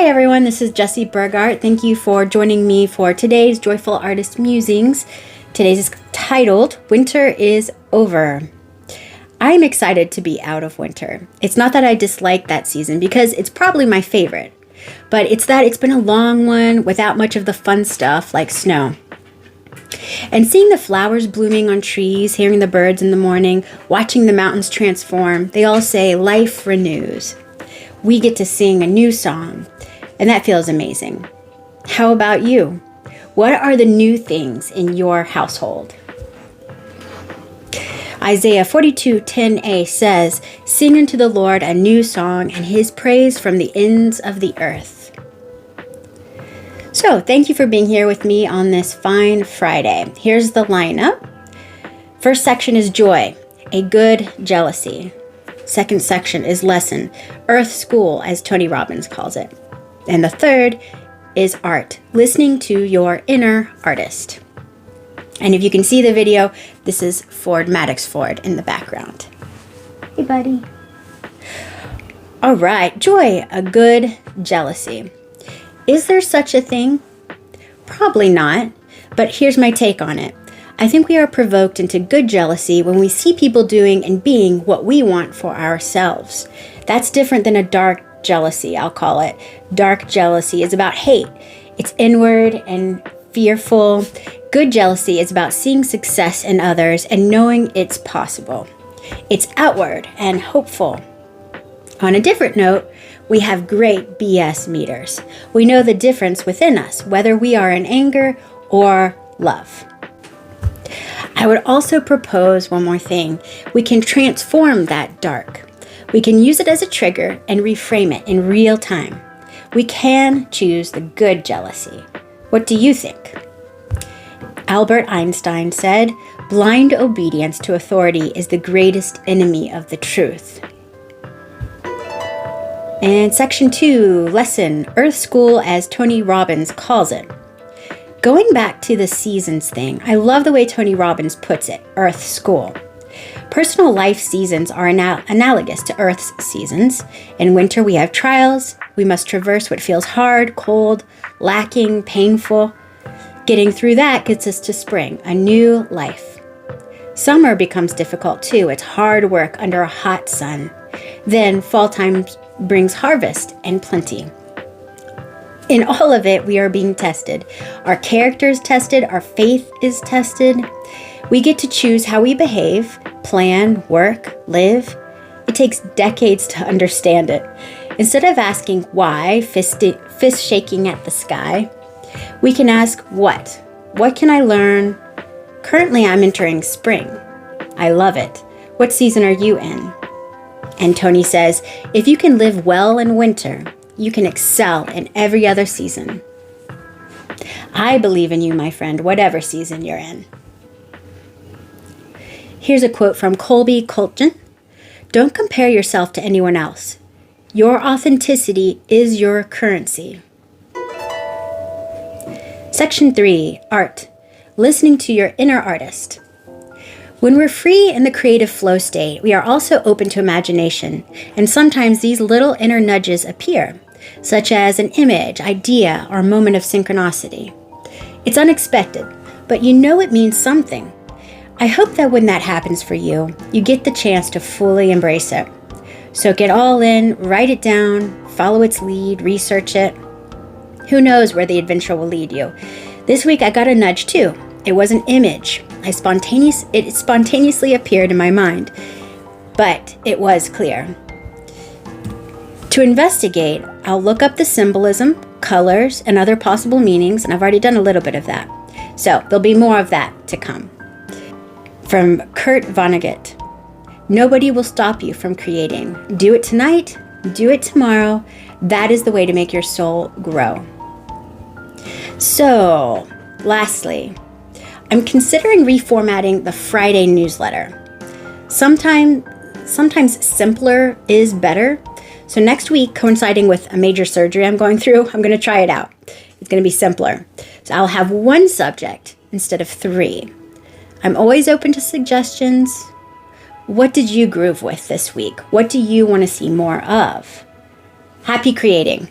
Hey everyone, this is Jessie Burgart. Thank you for joining me for today's Joyful Artist Musings. Today's is titled, Winter is Over. I'm excited to be out of winter. It's not that I dislike that season because it's probably my favorite, but it's that it's been a long one without much of the fun stuff like snow. And seeing the flowers blooming on trees, hearing the birds in the morning, watching the mountains transform, they all say life renews. We get to sing a new song, and that feels amazing. How about you? What are the new things in your household? Isaiah 42:10a says, "Sing unto the Lord a new song, and his praise from the ends of the earth." So, thank you for being here with me on this fine Friday. Here's the lineup. First section is joy, a good jealousy. Second section is lesson, earth school, as Tony Robbins calls it. And the third is art, listening to your inner artist. And if you can see the video, this is Ford Maddox Ford in the background. Hey, buddy. All right, joy, a good jealousy. Is there such a thing? Probably not, but here's my take on it. I think we are provoked into good jealousy when we see people doing and being what we want for ourselves. That's different than a dark jealousy, I'll call it. Dark jealousy is about hate. It's inward and fearful. Good jealousy is about seeing success in others and knowing it's possible. It's outward and hopeful. On a different note, we have great BS meters. We know the difference within us, whether we are in anger or love. I would also propose one more thing. We can transform that dark. We can use it as a trigger and reframe it in real time. We can choose the good jealousy. What do you think? Albert Einstein said, "Blind obedience to authority is the greatest enemy of the truth." And section 2, lesson, earth school as Tony Robbins calls it. Going back to the seasons thing, I love the way Tony Robbins puts it, earth school. Personal life seasons are analogous to Earth's seasons. In winter, we have trials. We must traverse what feels hard, cold, lacking, painful. Getting through that gets us to spring, a new life. Summer becomes difficult too. It's hard work under a hot sun. Then fall time brings harvest and plenty. In all of it, we are being tested. Our character is tested. Our faith is tested. We get to choose how we behave, plan, work, live. It takes decades to understand it. Instead of asking why, fist shaking at the sky, we can ask what? What can I learn? Currently, I'm entering spring. I love it. What season are you in? And Tony says, if you can live well in winter, you can excel in every other season. I believe in you, my friend, whatever season you're in. Here's a quote from Colby Colton. Don't compare yourself to anyone else. Your authenticity is your currency. Section 3, art, listening to your inner artist. When we're free in the creative flow state, we are also open to imagination, and sometimes these little inner nudges appear, such as an image, idea, or moment of synchronicity. It's unexpected, but you know it means something. I hope that when that happens for you, you get the chance to fully embrace it. So get all in, write it down, follow its lead, research it. Who knows where the adventure will lead you? This week I got a nudge too. It was an image. It spontaneously appeared in my mind, but it was clear. To investigate, I'll look up the symbolism, colors, and other possible meanings, and I've already done a little bit of that. So there'll be more of that to come. From Kurt Vonnegut, nobody will stop you from creating. Do it tonight, do it tomorrow. That is the way to make your soul grow. So, lastly, I'm considering reformatting the Friday newsletter. Sometimes simpler is better. So next week, coinciding with a major surgery I'm going through, I'm going to try it out. It's going to be simpler. So I'll have one subject instead of 3. I'm always open to suggestions. What did you groove with this week? What do you want to see more of? Happy creating.